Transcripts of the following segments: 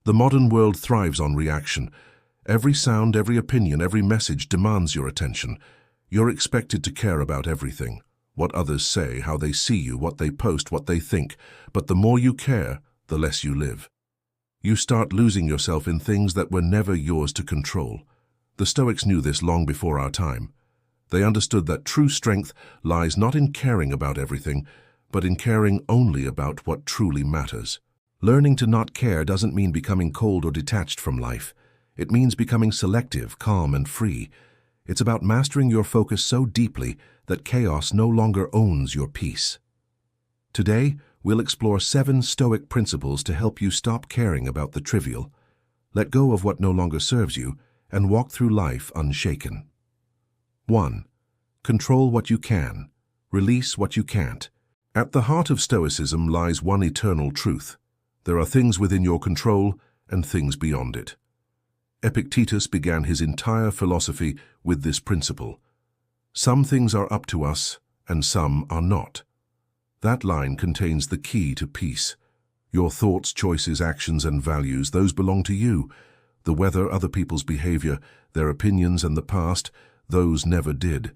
The modern world thrives on reaction. Every sound, every opinion, every message demands your attention. You're expected to care about everything. What others say, how they see you, what they post, what they think. But the more you care, the less you live. You start losing yourself in things that were never yours to control. The Stoics knew this long before our time. They understood that true strength lies not in caring about everything, but in caring only about what truly matters. Learning to not care doesn't mean becoming cold or detached from life. It means becoming selective, calm, and free. It's about mastering your focus so deeply that chaos no longer owns your peace. Today, we'll explore 7 Stoic principles to help you stop caring about the trivial, let go of what no longer serves you, and walk through life unshaken. 1. Control what you can. Release what you can't. At the heart of Stoicism lies one eternal truth. There are things within your control and things beyond it. Epictetus began his entire philosophy with this principle. Some things are up to us and some are not. That line contains the key to peace. Your thoughts, choices, actions, and values, those belong to you. The weather, other people's behavior, their opinions, and the past, those never did.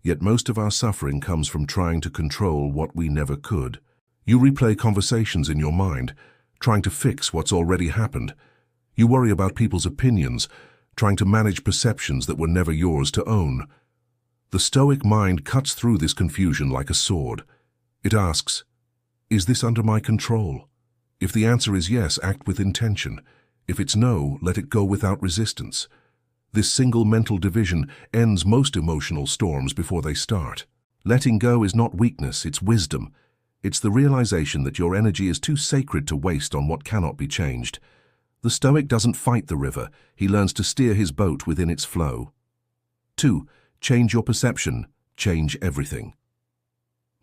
Yet most of our suffering comes from trying to control what we never could. You replay conversations in your mind, trying to fix what's already happened. You worry about people's opinions, trying to manage perceptions that were never yours to own. The Stoic mind cuts through this confusion like a sword. It asks, is this under my control? If the answer is yes, act with intention. If it's no, let it go without resistance. This single mental division ends most emotional storms before they start. Letting go is not weakness, it's wisdom. It's the realization that your energy is too sacred to waste on what cannot be changed. The Stoic doesn't fight the river, he learns to steer his boat within its flow. 2. Change your perception, change everything.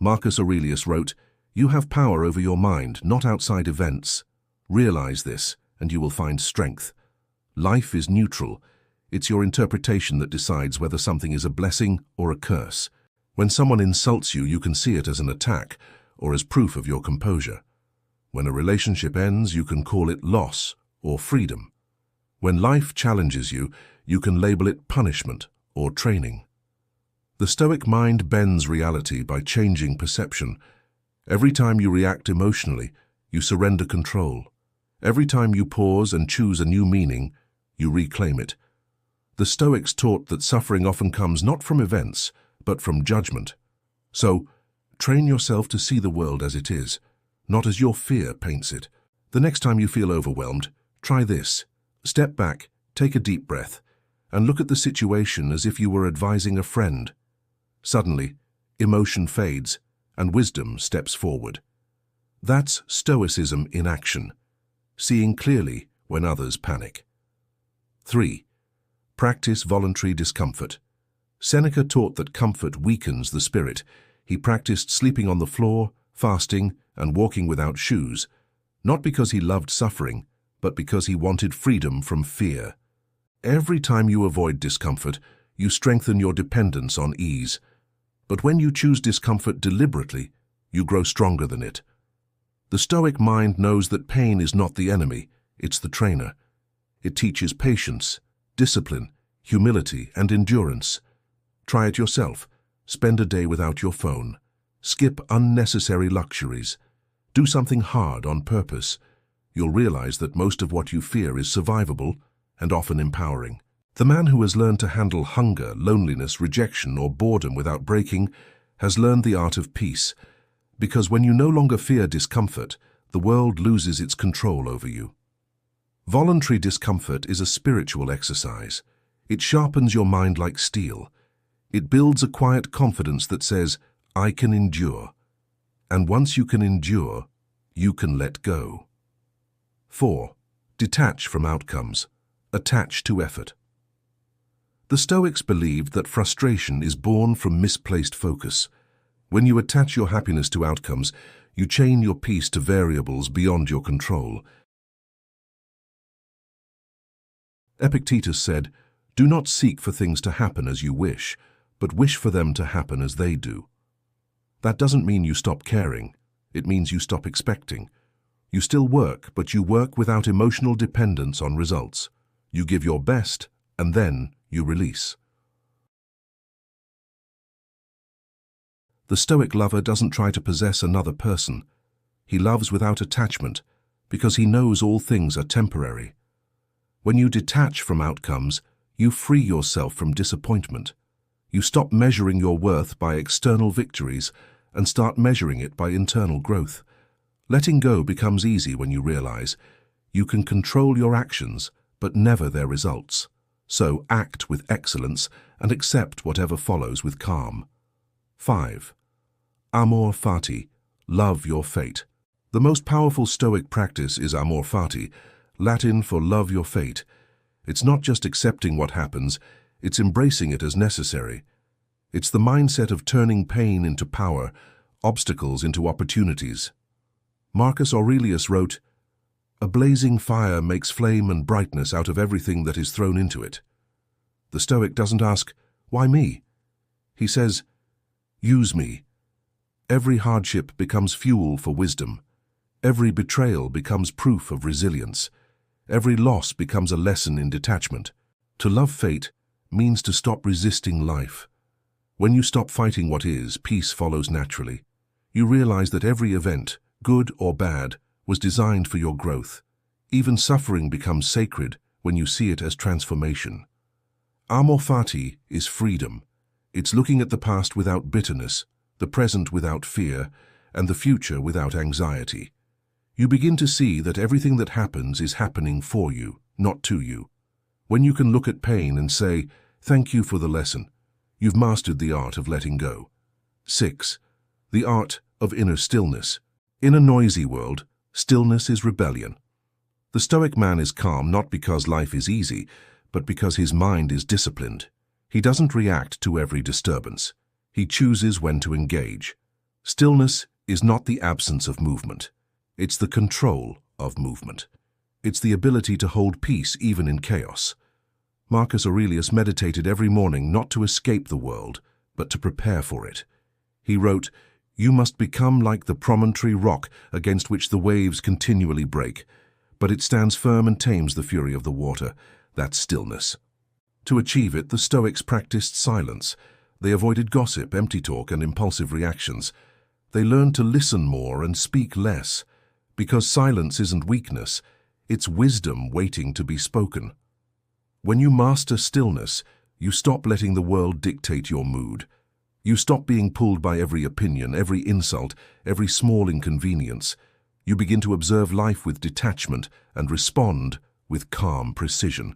Marcus Aurelius wrote, "You have power over your mind, not outside events. Realize this, and you will find strength. Life is neutral. It's your interpretation that decides whether something is a blessing or a curse. When someone insults you, you can see it as an attack or as proof of your composure. When a relationship ends, you can call it loss or freedom. When life challenges you, you can label it punishment or training." The Stoic mind bends reality by changing perception. Every time you react emotionally, you surrender control. Every time you pause and choose a new meaning, you reclaim it. The Stoics taught that suffering often comes not from events, but from judgment. So, train yourself to see the world as it is, not as your fear paints it. The next time you feel overwhelmed, try this. Step back, take a deep breath, and look at the situation as if you were advising a friend. Suddenly, emotion fades, and wisdom steps forward. That's Stoicism in action, seeing clearly when others panic. 3. Practice voluntary discomfort. Seneca taught that comfort weakens the spirit. He practiced sleeping on the floor, fasting, and walking without shoes, not because he loved suffering, but because he wanted freedom from fear. Every time you avoid discomfort, you strengthen your dependence on ease. But when you choose discomfort deliberately, you grow stronger than it. The Stoic mind knows that pain is not the enemy, it's the trainer. It teaches patience, discipline, humility, and endurance. Try it yourself. Spend a day without your phone. Skip unnecessary luxuries. Do something hard on purpose. You'll realize that most of what you fear is survivable and often empowering. The man who has learned to handle hunger, loneliness, rejection, or boredom without breaking has learned the art of peace, because when you no longer fear discomfort, the world loses its control over you. Voluntary discomfort is a spiritual exercise. It sharpens your mind like steel. It builds a quiet confidence that says, "I can endure." And once you can endure, you can let go. 4. Detach from outcomes. Attach to effort. The Stoics believed that frustration is born from misplaced focus. When you attach your happiness to outcomes, you chain your peace to variables beyond your control. Epictetus said, "Do not seek for things to happen as you wish, but wish for them to happen as they do." That doesn't mean you stop caring. It means you stop expecting. You still work, but you work without emotional dependence on results. You give your best, and then you release. The Stoic lover doesn't try to possess another person. He loves without attachment, because he knows all things are temporary. When you detach from outcomes, you free yourself from disappointment. You stop measuring your worth by external victories and start measuring it by internal growth. Letting go becomes easy when you realize you can control your actions, but never their results. So act with excellence and accept whatever follows with calm. 5. Amor fati, love your fate. The most powerful Stoic practice is amor fati, Latin for love your fate. It's not just accepting what happens, it's embracing it as necessary. It's the mindset of turning pain into power, obstacles into opportunities. Marcus Aurelius wrote, "A blazing fire makes flame and brightness out of everything that is thrown into it." The Stoic doesn't ask, "Why me?" He says, "Use me." Every hardship becomes fuel for wisdom. Every betrayal becomes proof of resilience. Every loss becomes a lesson in detachment. To love fate means to stop resisting life. When you stop fighting what is, peace follows naturally. You realize that every event, good or bad, was designed for your growth. Even suffering becomes sacred when you see it as transformation. Amor fati is freedom. It's looking at the past without bitterness, the present without fear, and the future without anxiety. You begin to see that everything that happens is happening for you, not to you. When you can look at pain and say, "Thank you for the lesson," you've mastered the art of letting go. 6. The art of inner stillness. In a noisy world, stillness is rebellion. The Stoic man is calm not because life is easy, but because his mind is disciplined. He doesn't react to every disturbance. He chooses when to engage. Stillness is not the absence of movement. It's the control of movement. It's the ability to hold peace even in chaos. Marcus Aurelius meditated every morning not to escape the world, but to prepare for it. He wrote, "You must become like the promontory rock against which the waves continually break, but it stands firm and tames the fury of the water." That's stillness. To achieve it, the Stoics practiced silence. They avoided gossip, empty talk, and impulsive reactions. They learned to listen more and speak less, because silence isn't weakness, it's wisdom waiting to be spoken. When you master stillness, you stop letting the world dictate your mood. You stop being pulled by every opinion, every insult, every small inconvenience. You begin to observe life with detachment and respond with calm precision.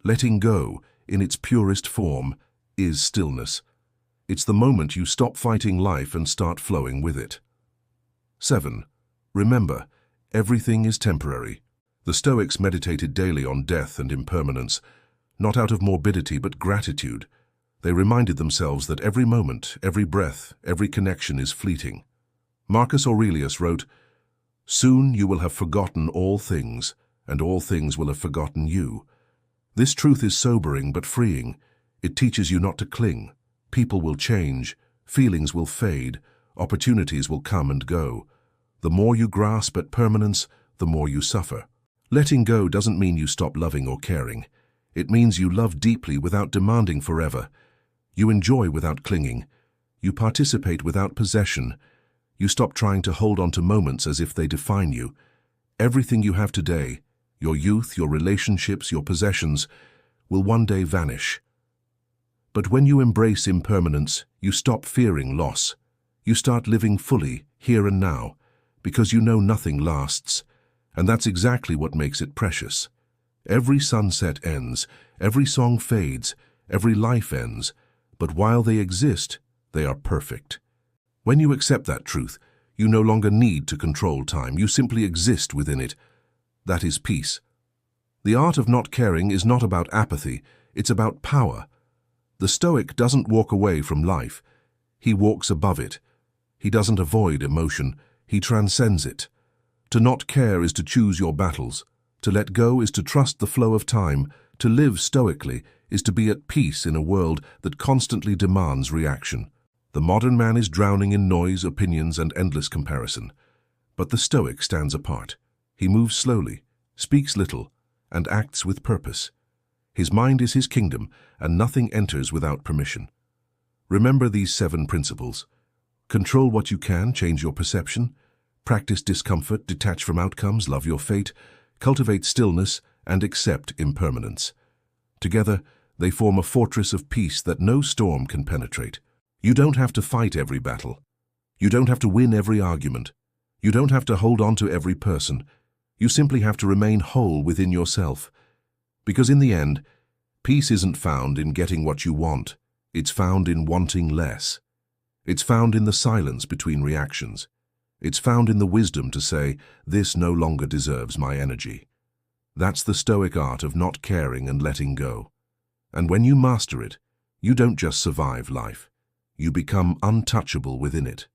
Letting go, in its purest form, is stillness. It's the moment you stop fighting life and start flowing with it. 7. Remember, everything is temporary. The Stoics meditated daily on death and impermanence, not out of morbidity but gratitude. They reminded themselves that every moment, every breath, every connection is fleeting. Marcus Aurelius wrote, "Soon you will have forgotten all things, and all things will have forgotten you." This truth is sobering but freeing. It teaches you not to cling. People will change, feelings will fade, opportunities will come and go. The more you grasp at permanence, the more you suffer. Letting go doesn't mean you stop loving or caring. It means you love deeply without demanding forever. You enjoy without clinging. You participate without possession. You stop trying to hold on to moments as if they define you. Everything you have today, your youth, your relationships, your possessions, will one day vanish. But when you embrace impermanence, you stop fearing loss. You start living fully, here and now, because you know nothing lasts. And that's exactly what makes it precious. Every sunset ends, every song fades, every life ends, but while they exist, they are perfect. When you accept that truth, you no longer need to control time, you simply exist within it. That is peace. The art of not caring is not about apathy, it's about power. The Stoic doesn't walk away from life, he walks above it. He doesn't avoid emotion, he transcends it. To not care is to choose your battles. To let go is to trust the flow of time. To live stoically is to be at peace in a world that constantly demands reaction. The modern man is drowning in noise, opinions, and endless comparison. But the Stoic stands apart. He moves slowly, speaks little, and acts with purpose. His mind is his kingdom, and nothing enters without permission. Remember these 7 principles. Control what you can, change your perception. Practice discomfort, detach from outcomes, love your fate, cultivate stillness, and accept impermanence. Together, they form a fortress of peace that no storm can penetrate. You don't have to fight every battle. You don't have to win every argument. You don't have to hold on to every person. You simply have to remain whole within yourself. Because in the end, peace isn't found in getting what you want. It's found in wanting less. It's found in the silence between reactions. It's found in the wisdom to say, this no longer deserves my energy. That's the Stoic art of not caring and letting go. And when you master it, you don't just survive life. You become untouchable within it.